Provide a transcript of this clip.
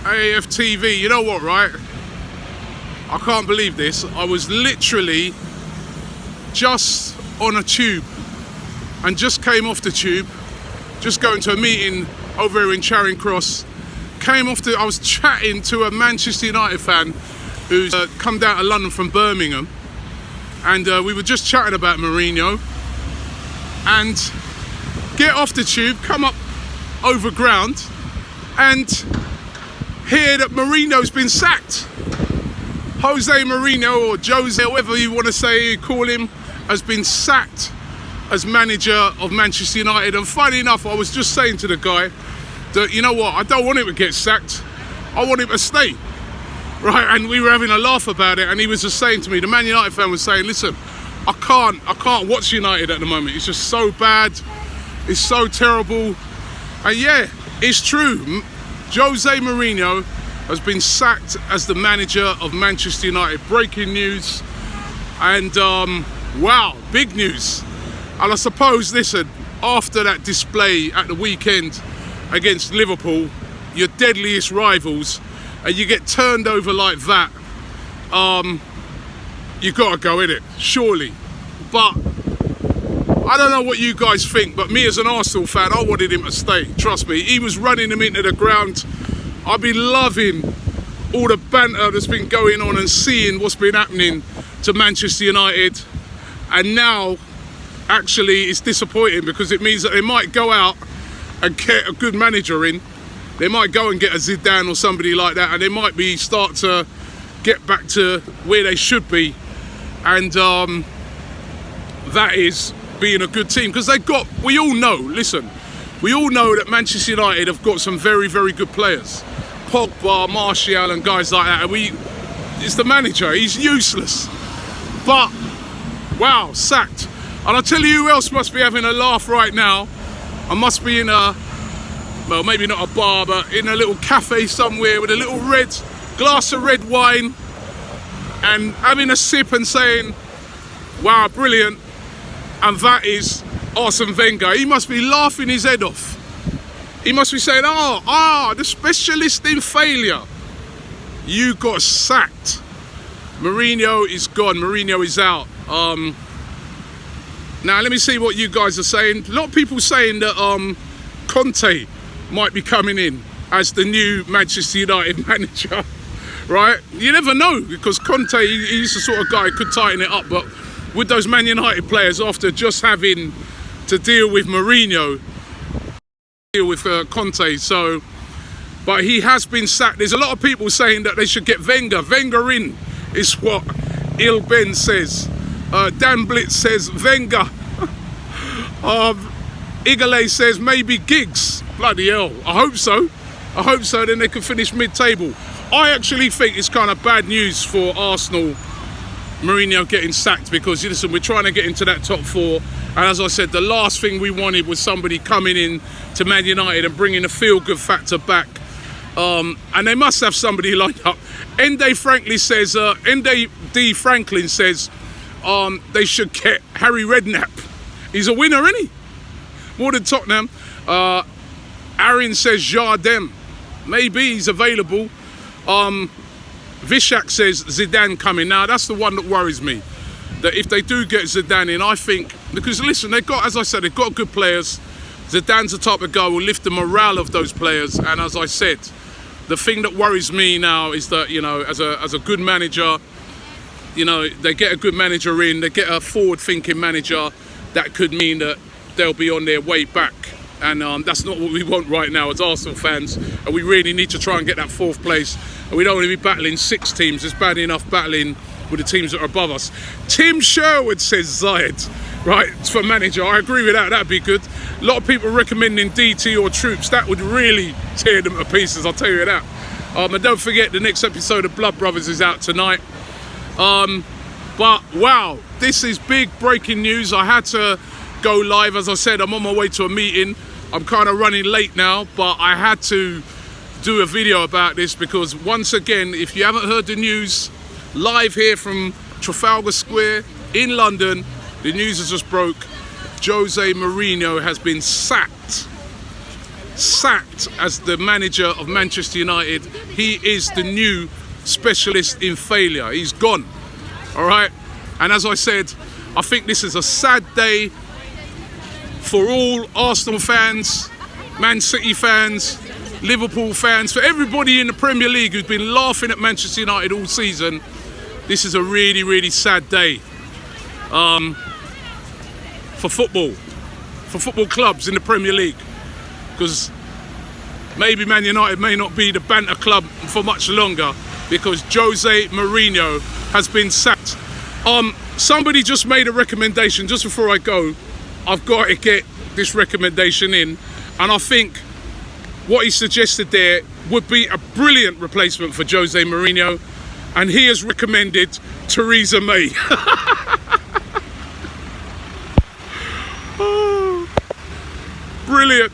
AFTV, you know what, right? I can't believe this. I was literally just on a tube and just came off the tube, just going to a meeting over here in Charing Cross. I was chatting to a Manchester United fan who's come down to London from Birmingham, and we were just chatting about Mourinho, and get off the tube, come up over ground, and hear that Mourinho's been sacked. Jose Mourinho, or Jose, whatever you want to say, call him, has been sacked as manager of Manchester United. And funny enough, I was just saying to the guy that, you know what, I don't want him to get sacked, I want him to stay, right? And we were having a laugh about it, and he was just saying to me, the Man United fan was saying, listen, I can't watch United at the moment, it's just so bad, it's so terrible. And yeah, it's true, Jose Mourinho has been sacked as the manager of Manchester United. Breaking news, and wow, big news. And I suppose, listen, after that display at the weekend against Liverpool, your deadliest rivals, and you get turned over like that, you gotta go, innit? Surely. But I don't know what you guys think, but me as an Arsenal fan, I wanted him to stay. Trust me, he was running them into the ground. I've been loving all the banter that's been going on and seeing what's been happening to Manchester United. And now, actually, it's disappointing because it means that they might go out and get a good manager in. They might go and get a Zidane or somebody like that, and they might start to get back to where they should be. And that is being a good team, because we all know that Manchester United have got some very, very good players. Pogba, Martial and guys like that. And it's the manager, he's useless. But, wow, sacked. And I'll tell you who else must be having a laugh right now. I must be in well, maybe not a bar, but in a little cafe somewhere with a little glass of red wine and having a sip and saying, wow, brilliant. And that is Arsene Wenger. He must be laughing his head off. He must be saying, the specialist in failure. You got sacked. Mourinho is gone. Mourinho is out. Now, let me see what you guys are saying. A lot of people saying that Conte might be coming in as the new Manchester United manager, right? You never know, because Conte, he's the sort of guy who could tighten it up, but with those Man United players, after just having to deal with Mourinho, deal with Conte, so, but he has been sacked. There's a lot of people saying that they should get Wenger in, is what Il Ben says. Dan Blitz says Wenger. Igale says maybe Giggs. Bloody hell, I hope so, then they can finish mid-table. I actually think it's kind of bad news for Arsenal, Mourinho getting sacked, because listen, we're trying to get into that top four, and as I said, the last thing we wanted was somebody coming in to Man United and bringing a feel-good factor back, and they must have somebody lined up. Ende D. Franklin says they should get Harry Redknapp. He's a winner, isn't he? More than Tottenham. Aaron says Jardem. Maybe he's available. Vishak says Zidane coming. Now, that's the one that worries me. That if they do get Zidane in, I think, because listen, they've got, as I said, they've got good players. Zidane's the type of guy who will lift the morale of those players. And as I said, the thing that worries me now is that, you know, as a good manager, you know, they get a good manager in, they get a forward-thinking manager, that could mean that they'll be on their way back. And that's not what we want right now as Arsenal fans. And we really need to try and get that fourth place. And we don't want to be battling 6 teams. It's bad enough battling with the teams that are above us. Tim Sherwood says Zayed, right, for manager. I agree with that. That'd be good. A lot of people recommending DT or Troops. That would really tear them to pieces, I'll tell you that. And don't forget, the next episode of Blood Brothers is out tonight. But wow, this is big breaking news. I had to go live. As I said, I'm on my way to a meeting. I'm kind of running late now, but I had to do a video about this because, once again, if you haven't heard the news, live here from Trafalgar Square in London, the news has just broke. Jose Mourinho has been sacked sacked as the manager of Manchester United. He is the new specialist in failure. He's gone. All right. And as I said, I think this is a sad day for all Arsenal fans, Man City fans, Liverpool fans, for everybody in the Premier League who's been laughing at Manchester United all season. This is a really, really sad day for football clubs in the Premier League, because maybe Man United may not be the banter club for much longer because Jose Mourinho has been sacked. Somebody just made a recommendation. Just before I go, I've got to get this recommendation in, and I think what he suggested there would be a brilliant replacement for Jose Mourinho, and he has recommended Theresa May. Oh, brilliant.